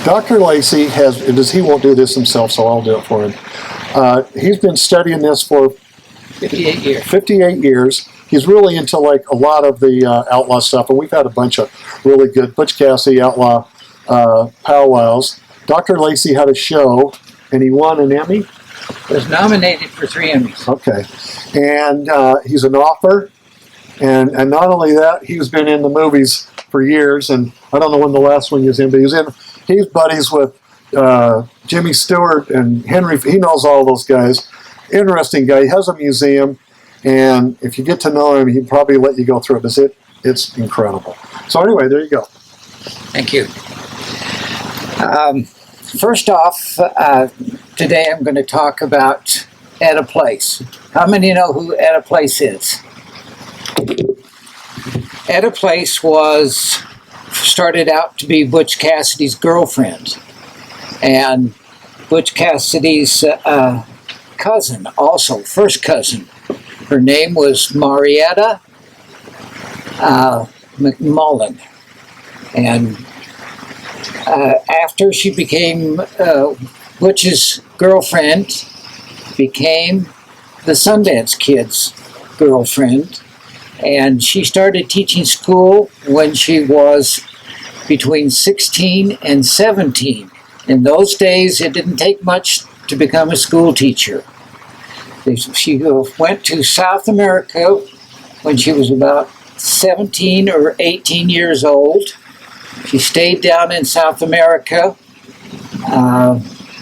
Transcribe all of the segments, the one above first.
Dr. Lacey he won't do this himself, so I'll do it for him. He's been studying this for 58 years. 58 years. He's really into like a lot of the outlaw stuff, and we've had a bunch of really good Butch Cassidy outlaw powwows. Dr. Lacey had a show, and he won an Emmy. Was nominated for 3 Emmys. Okay, and he's an author, and not only that, he's been in the movies for years, and I don't know when the last one he was in, but he's buddies with Jimmy Stewart and Henry. He knows all those guys. Interesting guy. He has a museum, and if you get to know him, he'd probably let you go through it. It's incredible. So anyway, there you go. Thank you. First off, today I'm going to talk about Etta Place. How many know who Etta Place is? Etta Place started out to be Butch Cassidy's girlfriend, and Butch Cassidy's cousin, also first cousin. Her name was Marietta McMullen, and after she became Butch's girlfriend, became the Sundance Kid's girlfriend, and she started teaching school when she was between 16 and 17. In those days, it didn't take much to become a school teacher. She went to South America when she was about 17 or 18 years old. She stayed down in South America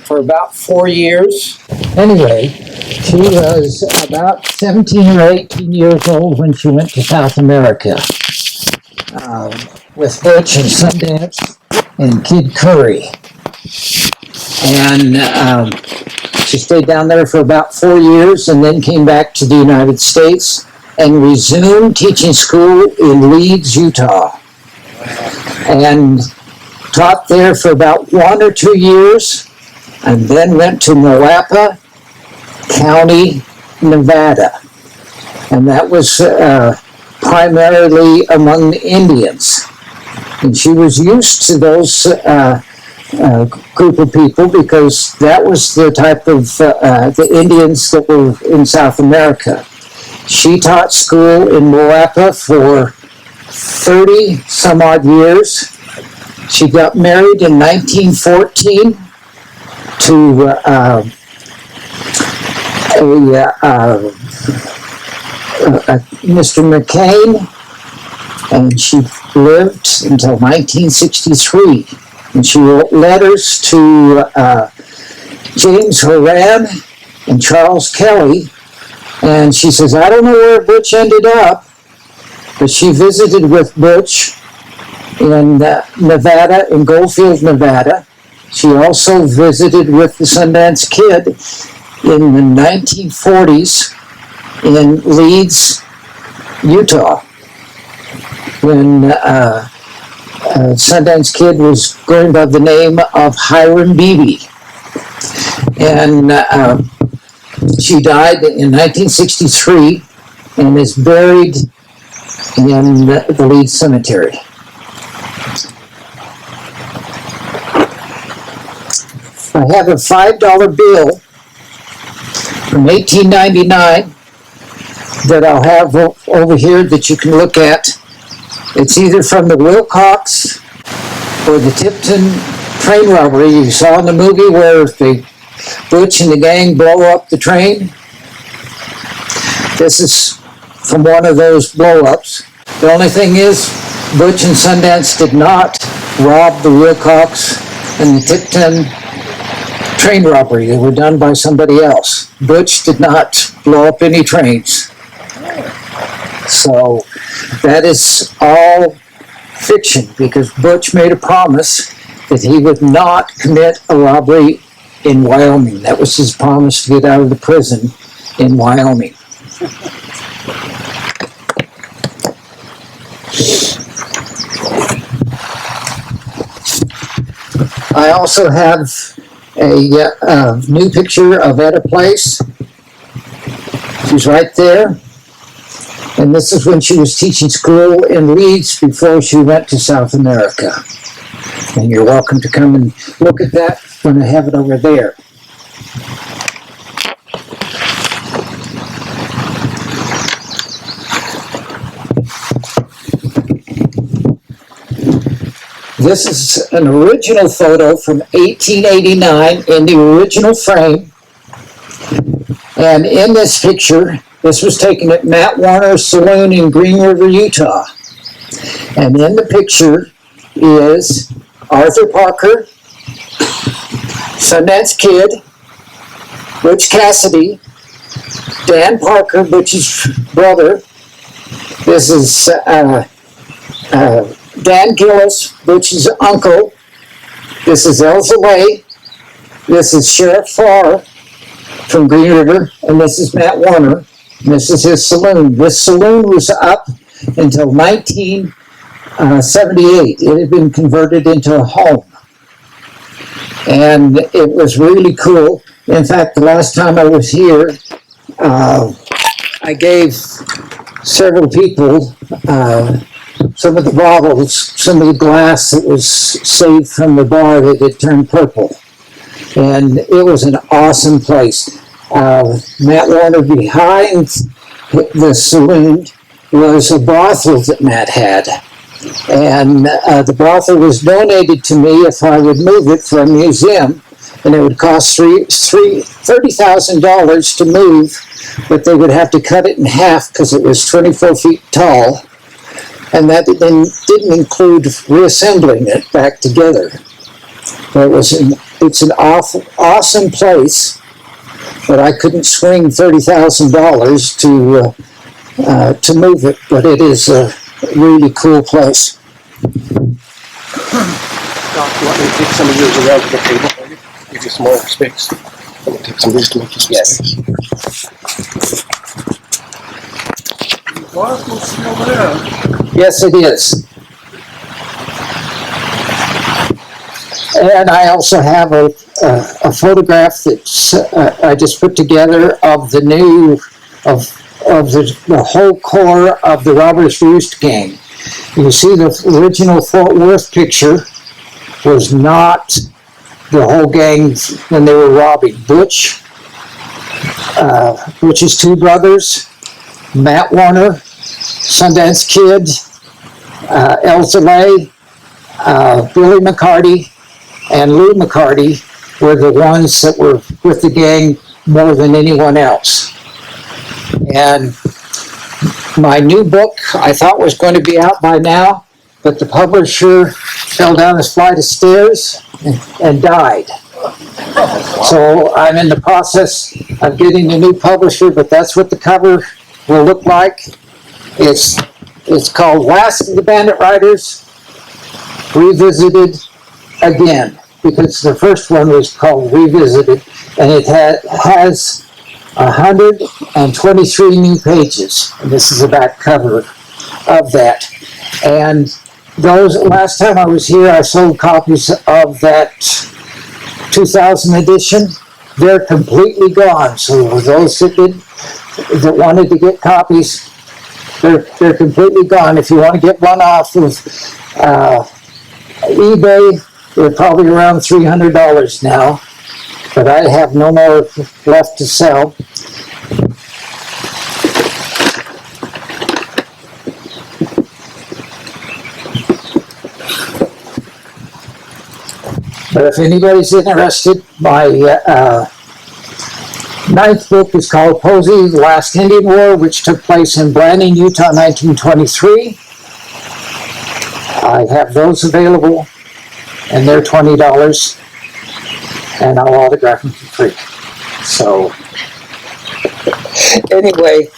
for about 4 years. Anyway, she was about 17 or 18 years old when she went to South America with Butch and Sundance and Kid Curry. And she stayed down there for about 4 years and then came back to the United States and resumed teaching school in Leeds, Utah. And taught there for about 1 or 2 years, and then went to Moapa County, Nevada. And that was primarily among the Indians. And she was used to those group of people because that was the type of the Indians that were in South America. She taught school in Moapa for 30 some odd years. She got married in 1914 to Mr. McCain, and she lived until 1963. And she wrote letters to James Orem and Charles Kelly, and she says, I don't know where Butch ended up, but she visited with Butch in Nevada, in Goldfield, Nevada. She also visited with the Sundance Kid in the 1940s in Leeds, Utah, when Sundance Kid was going by the name of Hiram Beebe. And she died in 1963 and is buried in the Leeds Cemetery. I have a $5 bill from 1899 that I'll have over here that you can look at. It's either from the Wilcox or the Tipton train robbery you saw in the movie where the Butch and the gang blow up the train. This is from one of those blow-ups. The only thing is, Butch and Sundance did not rob the Wilcox and the Tipton train robbery. They were done by somebody else. Butch did not blow up any trains. So that is all fiction because Butch made a promise that he would not commit a robbery in Wyoming. That was his promise to get out of the prison in Wyoming. I also have a new picture of Etta Place. She's right there. And this is when she was teaching school in Leeds before she went to South America. And you're welcome to come and look at that when I have it over there. This is an original photo from 1889 in the original frame. And in this picture, this was taken at Matt Warner's Saloon in Green River, Utah. And in the picture is Arthur Parker, Sundance Kid, Butch Cassidy, Dan Parker, Butch's brother. This is Dan Gillis, Butch's uncle. This is Elsa Lay. This is Sheriff Farr from Green River, and this is Matt Warner. And this is his saloon. This saloon was up until 1978. It had been converted into a home. And it was really cool. In fact, the last time I was here, I gave several people some of the bottles, some of the glass that was saved from the bar that had turned purple. And it was an awesome place. Matt Warner, behind the saloon was a brothel that Matt had. And the brothel was donated to me if I would move it for a museum. And it would cost $30,000 to move, but they would have to cut it in half because it was 24 feet tall. And that didn't include reassembling it back together. But it's an awesome place, but I couldn't swing $30,000 to move it. But it is a really cool place. Doc, you want me to take some of yours around to the table for you? Give you some more space. I'm going to take some of these to make you some space. Yes, it is. And I also have a photograph that I just put together of the whole core of the Robbers Roost gang. You see the original Fort Worth picture was not the whole gang when they were robbing. Butch's two brothers, Matt Warner, Sundance Kid, Elsa Lay, Billy McCarty, and Lou McCarty were the ones that were with the gang more than anyone else. And my new book I thought was going to be out by now, but the publisher fell down a flight of stairs and died. So I'm in the process of getting a new publisher, but that's what the cover will look like. It's called Last of the Bandit Riders Revisited Again, because the first one was called Revisited, and it has 123 new pages. And this is the back cover of that. And those, last time I was here, I sold copies of that 2000 edition. They're completely gone. So those that wanted to get copies, they're completely gone. If you want to get one off of eBay, they're probably around $300 now. But I have no more left to sell. But if anybody's interested, my ninth book is called Posey, The Last Indian War, which took place in Blanding, Utah, 1923. I have those available, and they're $20, and I'll autograph them for free. So, anyway,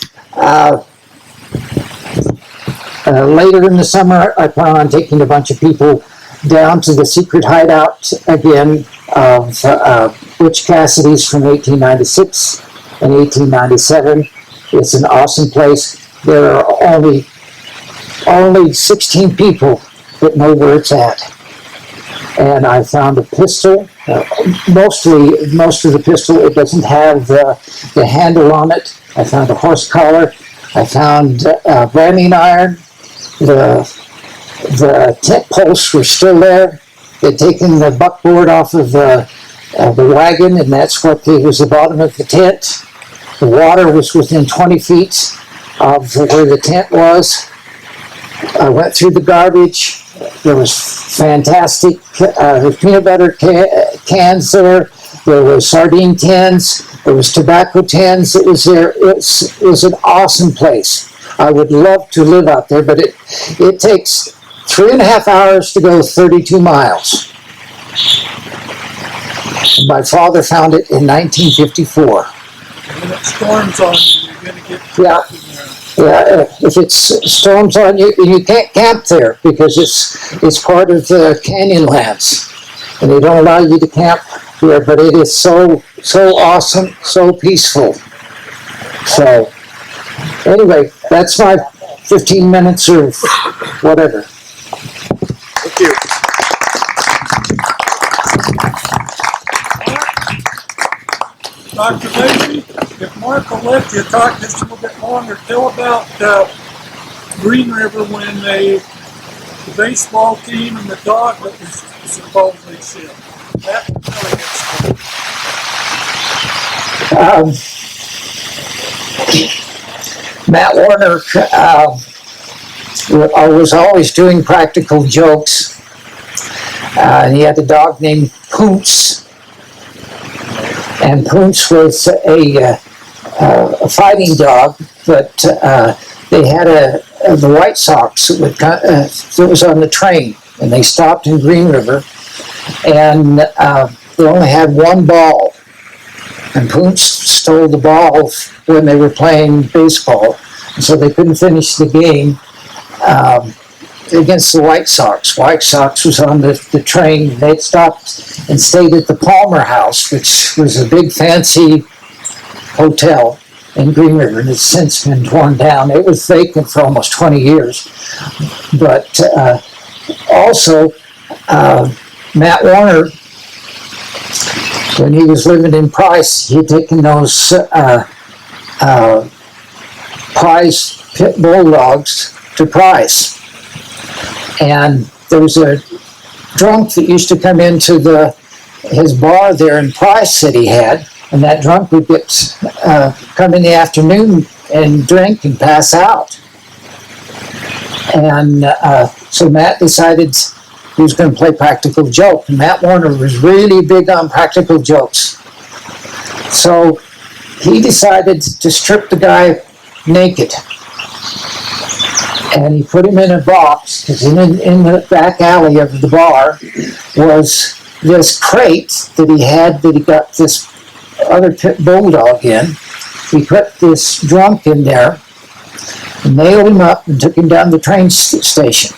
later in the summer, I plan on taking a bunch of people down to the secret hideout again of Butch Cassidy's from 1896 and 1897. It's an awesome place. There are only 16 people that know where it's at. And I found a pistol. Most of the pistol, it doesn't have the handle on it. I found a horse collar. I found branding iron. The tent posts were still there. They'd taken the buckboard off of the wagon, and that's what was the bottom of the tent. The water was within 20 feet of where the tent was. I went through the garbage. There was fantastic there was peanut butter cans there. There was sardine tins. There was tobacco tins. It was there. It was an awesome place. I would love to live out there, but it takes 3.5 hours to go 32 miles. My father found it in 1954. When it storms on you, you're going to get Yeah. trapped in there. Yeah, if it storms on you, you can't camp there because it's part of the Canyonlands, and they don't allow you to camp here. But it is so awesome, so peaceful. So anyway, that's my 15 minutes or whatever. Thank you. Dr. Lacey, if Mark will let you talk just a little bit longer, tell about Green River when the baseball team and the dog that was supposedly sick. That was really good story. Matt Warner was always doing practical jokes. And he had a dog named Poonce. And Poonce was a fighting dog, but they had the White Sox that was on the train, and they stopped in Green River, and they only had one ball. And Poonce stole the ball when they were playing baseball, and so they couldn't finish the game against the White Sox. White Sox was on the train. They'd stopped and stayed at the Palmer House, which was a big fancy hotel in Green River, and it's since been torn down. It was vacant for almost 20 years. But also, Matt Warner, when he was living in Price, he had taken those prize pit bulldogs to Price. And there was a drunk that used to come into his bar there in Price that he had, and that drunk would come in the afternoon and drink and pass out. And so Matt decided he was going to play practical joke. And Matt Warner was really big on practical jokes. So he decided to strip the guy naked. And he put him in a box, because in the back alley of the bar was this crate that he got this other pit bulldog in. He put this drunk in there, nailed him up, and took him down to the train station,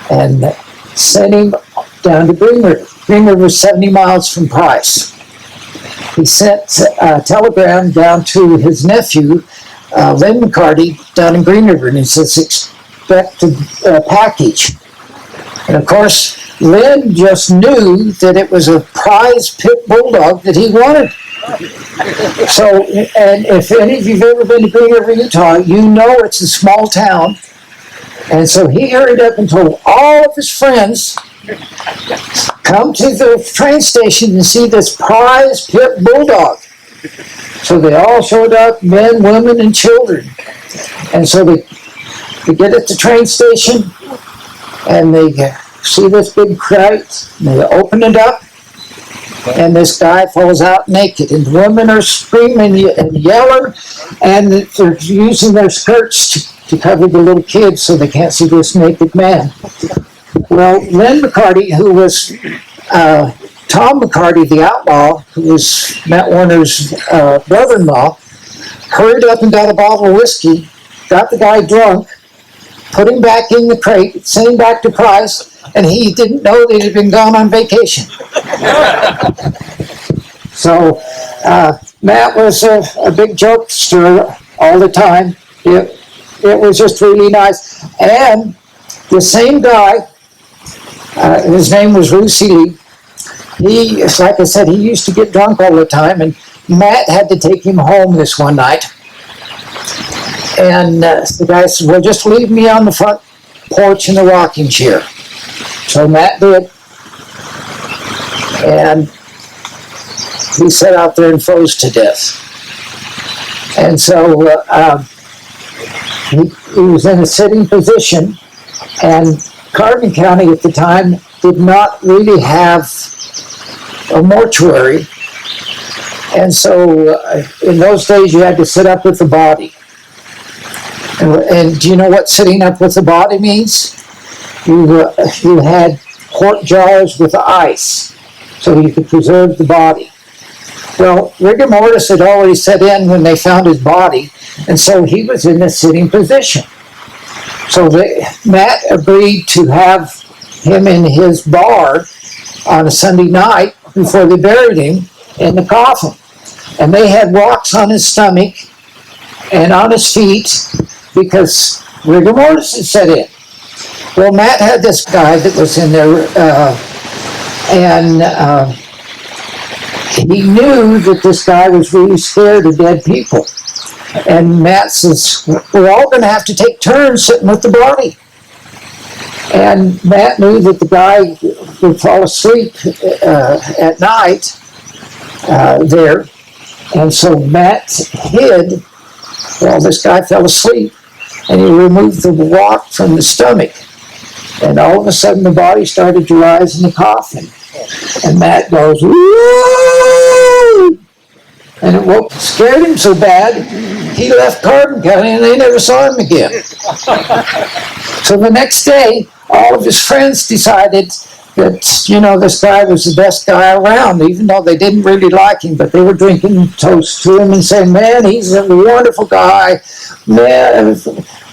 and sent him down to Green River. Green River was 70 miles from Price. He sent a telegram down to his nephew, Lynn McCarty, down in Green River, and he says, expect a package. And of course, Lynn just knew that it was a prize pit bulldog that he wanted. So, and if any of you've ever been to Green River, Utah, you know it's a small town. And so he hurried up and told all of his friends, come to the train station and see this prize pit bulldog. So they all showed up, men, women, and children. And so they get at the train station, and they see this big crate, and they open it up, and this guy falls out naked, and the women are screaming and yelling, and they're using their skirts to cover the little kids so they can't see this naked man. Well, Lynn McCarty, who was Tom McCarty, the outlaw, who was Matt Warner's brother-in-law, hurried up and got a bottle of whiskey, got the guy drunk, put him back in the crate, sent him back to Price, and he didn't know that he'd been gone on vacation. So Matt was a big jokester all the time. It was just really nice. And the same guy, his name was Lucy Lee. He, like I said, he used to get drunk all the time, and Matt had to take him home this one night. And the guy said, well, just leave me on the front porch in the rocking chair. So Matt did. and he sat out there and froze to death. And so he was in a sitting position, and Carbon County at the time did not really have a mortuary. And so in those days you had to sit up with the body. And do you know what sitting up with the body means? You had quart jars with ice so you could preserve the body. Well, rigor mortis had already set in when they found his body, and so he was in a sitting position. So Matt agreed to have him in his bar on a Sunday night before they buried him in the coffin. And they had rocks on his stomach and on his feet because rigor mortis had set in. Well, Matt had this guy that was in there, and he knew that this guy was really scared of dead people. And Matt says, we're all going to have to take turns sitting with the body. And Matt knew that the guy would fall asleep at night there. And so Matt hid while this guy fell asleep, and he removed the rock from the stomach. And all of a sudden the body started to rise in the coffin. And Matt goes, woo! And it scared him so bad, he left Carbon County and they never saw him again. So the next day, all of his friends decided that, you know, this guy was the best guy around, even though they didn't really like him, but they were drinking toast to him and saying, man, he's a wonderful guy. Man,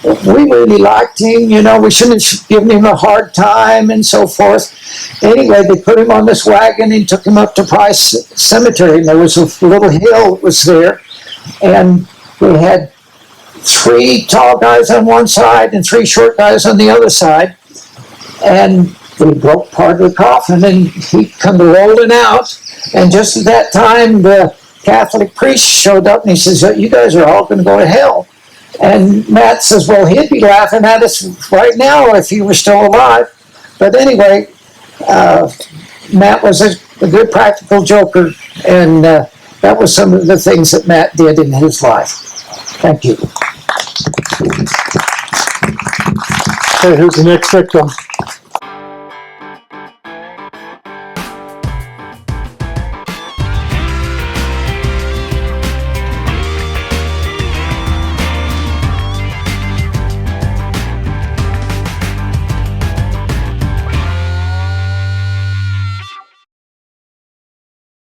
we really liked him, you know, we shouldn't have given him a hard time and so forth. Anyway, they put him on this wagon and took him up to Price Cemetery, and there was a little hill that was there, and we had 3 tall guys on one side and 3 short guys on the other side, and they broke part of the coffin, and he come rolling out, and just at that time, the Catholic priest showed up, and he says, you guys are all going to go to hell. And Matt says, well, he'd be laughing at us right now if he were still alive. But anyway, Matt was a good practical joker, and that was some of the things that Matt did in his life. Thank you. Okay, who's the next victim?